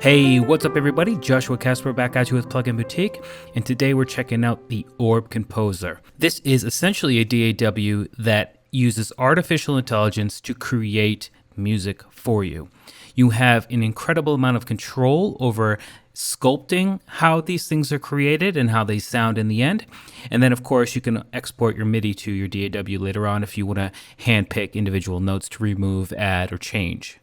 Hey, what's up everybody? Joshua Casper back at you with Plugin Boutique, and today we're checking out the Orb Composer. This is essentially a DAW that uses artificial intelligence to create music for you. You have an incredible amount of control over sculpting how these things are created and how they sound in the end. And then of course you can export your MIDI to your DAW later on if you want to handpick individual notes to remove, add, or change.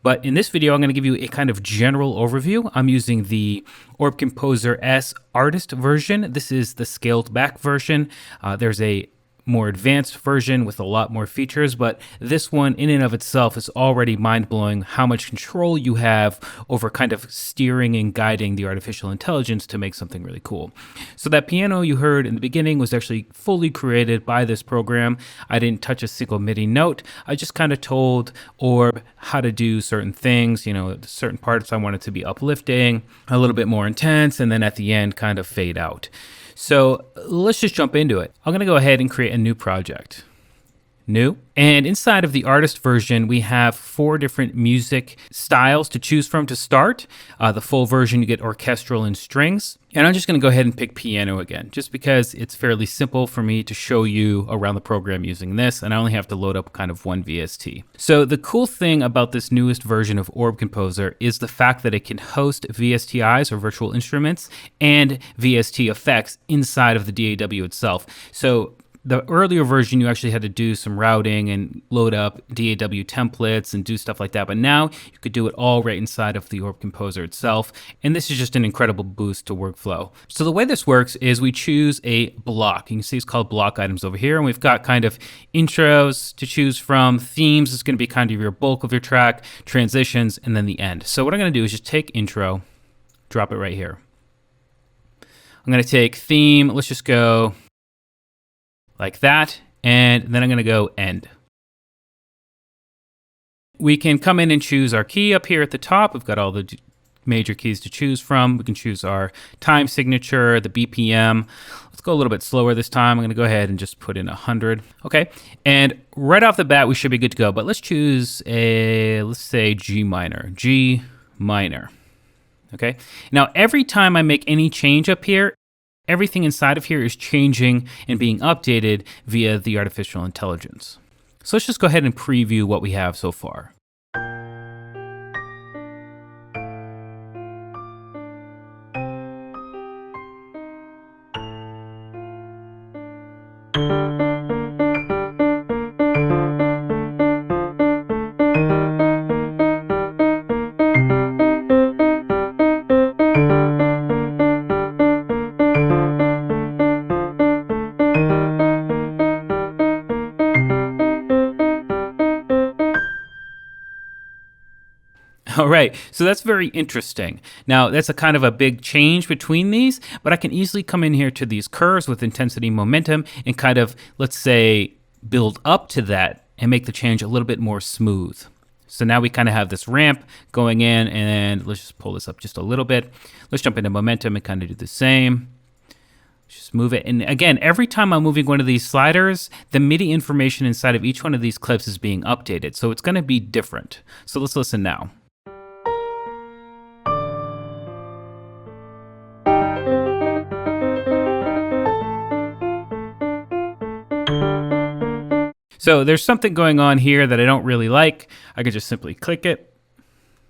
But in this video, I'm going to give you a kind of general overview. I'm using the Orb Composer S artist version. This is the scaled back version. There's a more advanced version with a lot more features, but this one in and of itself is already mind-blowing how much control you have over kind of steering and guiding the artificial intelligence to make something really cool. So that piano you heard in the beginning was actually fully created by this program. I didn't touch a single MIDI note. I just kind of told Orb how to do certain things, certain parts I wanted to be uplifting, a little bit more intense, and then at the end kind of fade out. So let's just jump into it. I'm going to go ahead and create a new project. New. And inside of the artist version, we have 4 different music styles to choose from to start. The full version, you get orchestral and strings. And I'm just going to go ahead and pick piano again, just because it's fairly simple for me to show you around the program using this, and I only have to load up kind of one VST. So the cool thing about this newest version of Orb Composer is the fact that it can host VSTIs or virtual instruments and VST effects inside of the DAW itself. So the earlier version, you actually had to do some routing and load up DAW templates and do stuff like that. But now you could do it all right inside of the Orb Composer itself. And this is just an incredible boost to workflow. So the way this works is we choose a block. You can see it's called block items over here. And we've got kind of intros to choose from. Themes is going to be kind of your bulk of your track, transitions, and then the end. So what I'm going to do is just take intro, drop it right here. I'm going to take theme. Let's just go like that, and then I'm going to go end. We can come in and choose our key up here at the top. We've got all the major keys to choose from. We can choose our time signature, the BPM. Let's go a little bit slower this time. I'm going to go ahead and just put in 100. Okay, and right off the bat, we should be good to go. But let's choose let's say G minor. G minor. Okay, now every time I make any change up here, everything inside of here is changing and being updated via the artificial intelligence. So let's just go ahead and preview what we have so far. All right, so that's very interesting. Now, that's a kind of a big change between these, but I can easily come in here to these curves with intensity, momentum, and kind of, let's say, build up to that and make the change a little bit more smooth. So now we kind of have this ramp going in, and let's just pull this up just a little bit. Let's jump into momentum and kind of do the same. Just move it. And again, every time I'm moving one of these sliders, the MIDI information inside of each one of these clips is being updated. So it's going to be different. So let's listen now. So there's something going on here that I don't really like. I could just simply click it,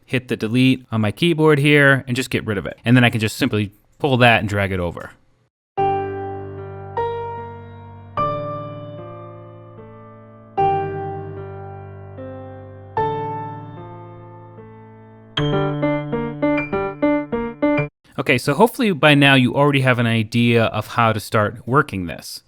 hit the delete on my keyboard here, and just get rid of it. And then I can just simply pull that and drag it over. Okay, so hopefully by now you already have an idea of how to start working this.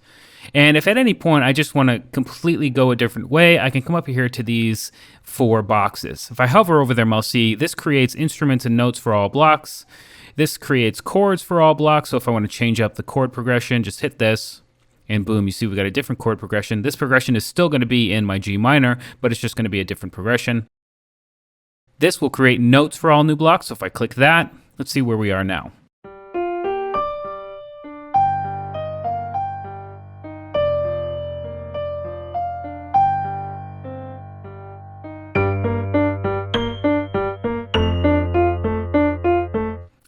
And if at any point I just want to completely go a different way, I can come up here to these 4 boxes. If I hover over them, I'll see this creates instruments and notes for all blocks. This creates chords for all blocks. So if I want to change up the chord progression, just hit this, and boom, you see we got a different chord progression. This progression is still going to be in my G minor, but it's just going to be a different progression. This will create notes for all new blocks. So if I click that, let's see where we are now.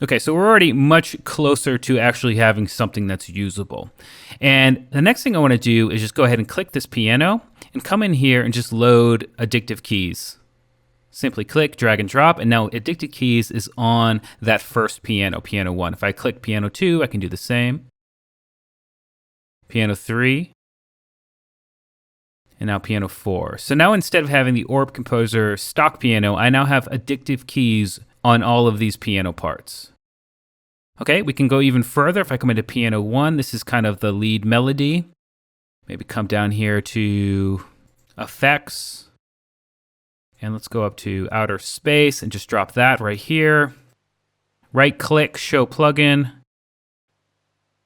Okay, so we're already much closer to actually having something that's usable. And the next thing I want to do is just go ahead and click this piano and come in here and just load Addictive Keys. Simply click, drag and drop, and now Addictive Keys is on that first piano, piano 1. If I click piano 2, I can do the same. Piano 3. And now piano 4. So now instead of having the Orb Composer stock piano, I now have Addictive Keys on all of these piano parts. Okay, we can go even further. If I come into piano 1, this is kind of the lead melody. Maybe come down here to Effects. And let's go up to Outer Space and just drop that right here. Right click, Show Plugin.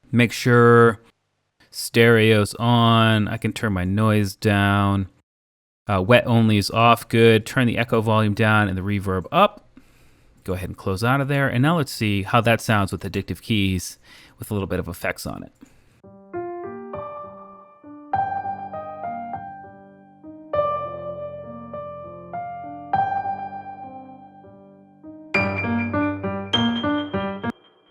Make sure Stereo's on. I can turn my noise down. Wet only is off, good. Turn the echo volume down and the reverb up. Go ahead and close out of there. And now let's see how that sounds with Addictive Keys with a little bit of effects on it.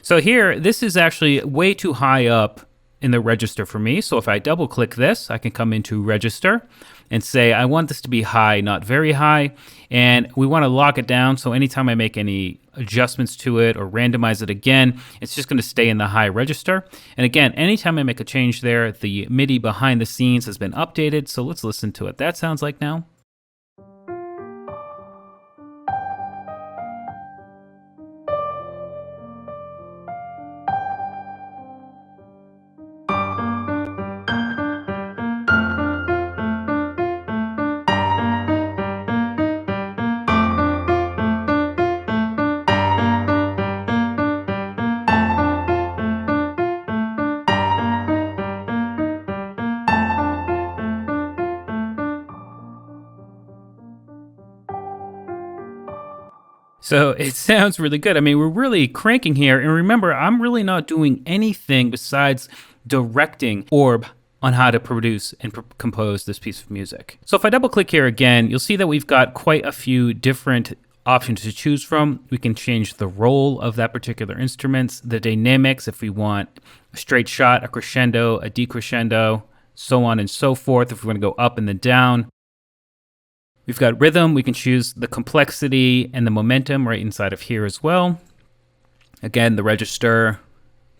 So here, this is actually way too high up in the register for me. So if I double click this, I can come into Register and say, I want this to be high, not very high. And we want to lock it down. So anytime I make any adjustments to it or randomize it again, it's just going to stay in the high register. And again, anytime I make a change there, the MIDI behind the scenes has been updated. So let's listen to what that sounds like now. So it sounds really good. I mean, we're really cranking here. And remember, I'm really not doing anything besides directing Orb on how to produce and compose this piece of music. So if I double click here again, you'll see that we've got quite a few different options to choose from. We can change the role of that particular instrument, the dynamics, if we want a straight shot, a crescendo, a decrescendo, so on and so forth, if we want to go up and then down. We've got rhythm. We can choose the complexity and the momentum right inside of here as well. Again, the register,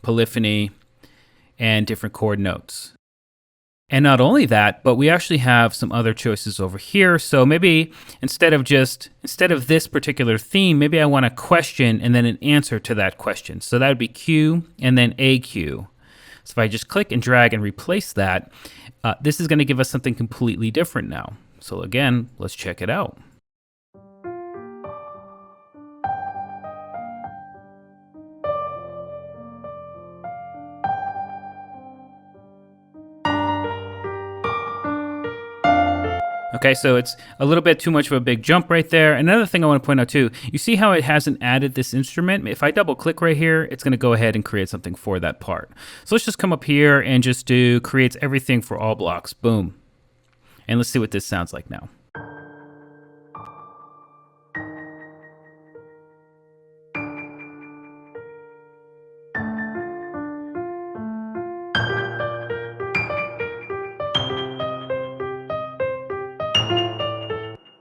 polyphony, and different chord notes. And not only that, but we actually have some other choices over here. So maybe instead of this particular theme, maybe I want a question and then an answer to that question. So that would be Q and then AQ. So if I just click and drag and replace that, this is going to give us something completely different now. So again, let's check it out. Okay, so it's a little bit too much of a big jump right there. Another thing I want to point out too, you see how it hasn't added this instrument? If I double click right here, it's going to go ahead and create something for that part. So let's just come up here and just do creates everything for all blocks. Boom. And let's see what this sounds like now.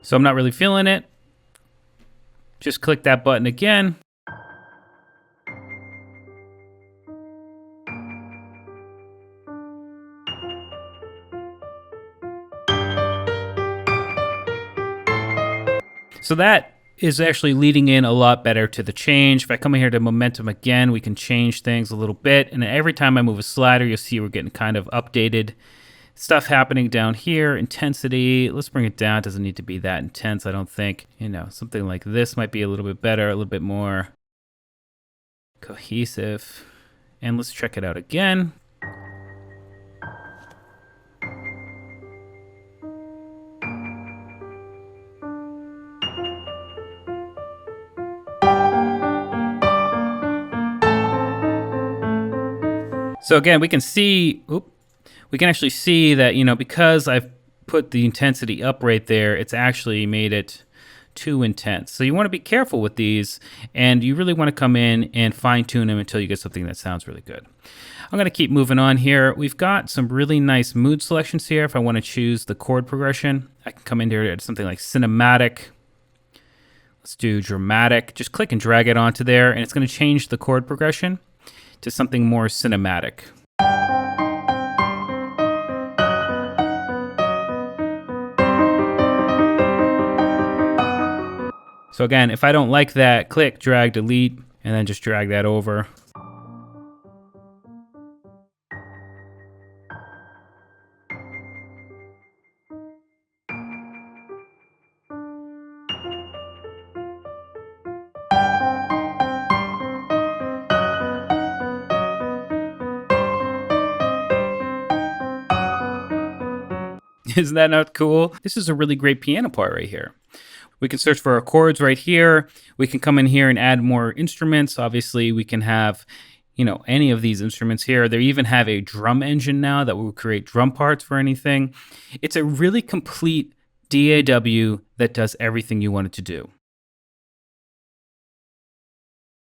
So I'm not really feeling it. Just click that button again. So that is actually leading in a lot better to the change. If I come in here to momentum again, we can change things a little bit. And every time I move a slider, you'll see we're getting kind of updated stuff happening down here. Intensity, let's bring it down. It doesn't need to be that intense, I don't think. You know, something like this might be a little bit better, a little bit more cohesive. And let's check it out again. So again, we can see, we can actually see that, you know, because I've put the intensity up right there, it's actually made it too intense. So you want to be careful with these, and you really want to come in and fine tune them until you get something that sounds really good. I'm going to keep moving on here. We've got some really nice mood selections here. If I want to choose the chord progression, I can come in here to something like cinematic. Let's do dramatic. Just click and drag it onto there, and it's going to change the chord progression to something more cinematic. So again, if I don't like that, click, drag, delete, and then just drag that over. Isn't that not cool? This is a really great piano part right here. We can search for our chords right here. We can come in here and add more instruments. Obviously, we can have, any of these instruments here. They even have a drum engine now that will create drum parts for anything. It's a really complete DAW that does everything you want it to do.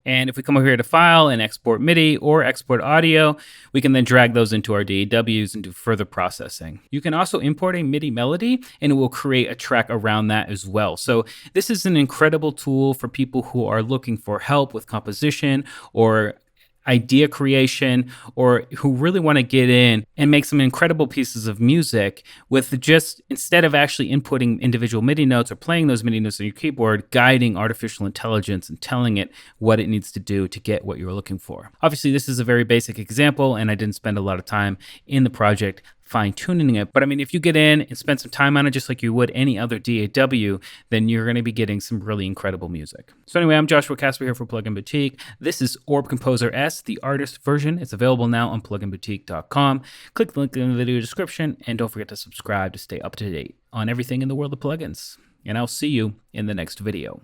And if we come over here to File and Export MIDI or Export Audio, we can then drag those into our DAWs and do further processing. You can also import a MIDI melody, and it will create a track around that as well. So this is an incredible tool for people who are looking for help with composition or idea creation, or who really want to get in and make some incredible pieces of music with just, instead of actually inputting individual MIDI notes or playing those MIDI notes on your keyboard, guiding artificial intelligence and telling it what it needs to do to get what you're looking for. Obviously, this is a very basic example, and I didn't spend a lot of time in the project fine-tuning it. But I mean, if you get in and spend some time on it, just like you would any other DAW, then you're going to be getting some really incredible music. So anyway, I'm Joshua Casper here for Plugin Boutique. This is Orb Composer S, the artist version. It's available now on pluginboutique.com. Click the link in the video description, and don't forget to subscribe to stay up to date on everything in the world of plugins. And I'll see you in the next video.